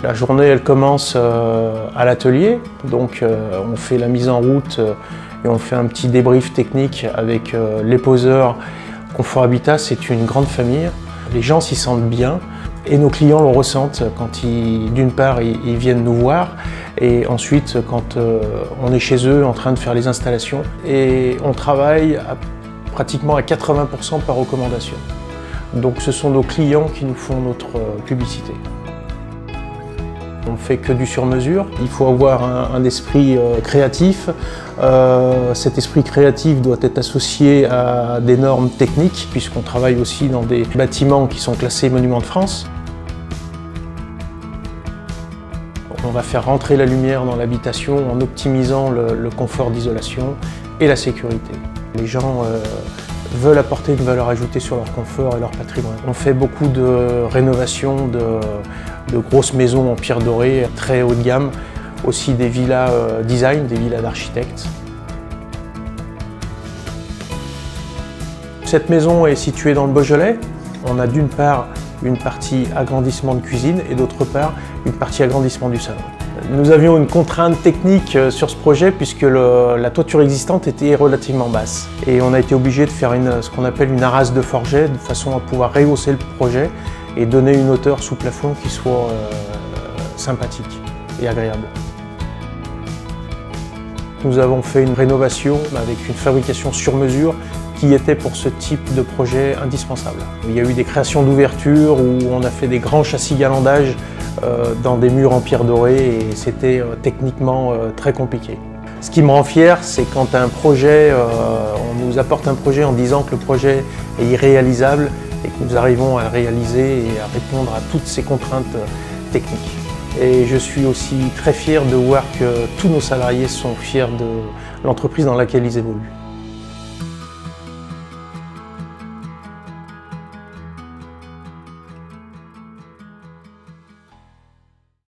La journée, elle commence à l'atelier, donc on fait la mise en route et on fait un petit débrief technique avec les poseurs. Confort Habitat, c'est une grande famille. Les gens s'y sentent bien et nos clients le ressentent quand d'une part, ils viennent nous voir et ensuite quand on est chez eux en train de faire les installations. Et on travaille pratiquement à 80% par recommandation. Donc ce sont nos clients qui nous font notre publicité. On ne fait que du sur-mesure. Il faut avoir un esprit créatif. Cet esprit créatif doit être associé à des normes techniques, puisqu'on travaille aussi dans des bâtiments qui sont classés Monuments de France. On va faire rentrer la lumière dans l'habitation en optimisant le confort d'isolation et la sécurité. Les gens veulent apporter une valeur ajoutée sur leur confort et leur patrimoine. On fait beaucoup de rénovations de grosses maisons en pierre dorée, très haut de gamme, aussi des villas design, des villas d'architectes. Cette maison est située dans le Beaujolais. On a d'une part une partie agrandissement de cuisine et d'autre part une partie agrandissement du salon. Nous avions une contrainte technique sur ce projet puisque la toiture existante était relativement basse. Et on a été obligé de faire ce qu'on appelle une arase de forget de façon à pouvoir rehausser le projet et donner une hauteur sous plafond qui soit sympathique et agréable. Nous avons fait une rénovation avec une fabrication sur mesure qui était pour ce type de projet indispensable. Il y a eu des créations d'ouverture où on a fait des grands châssis galandage dans des murs en pierre dorée et c'était techniquement très compliqué. Ce qui me rend fier, c'est quand un projet, on nous apporte un projet en disant que le projet est irréalisable et que nous arrivons à le réaliser et à répondre à toutes ces contraintes techniques. Et je suis aussi très fier de voir que tous nos salariés sont fiers de l'entreprise dans laquelle ils évoluent.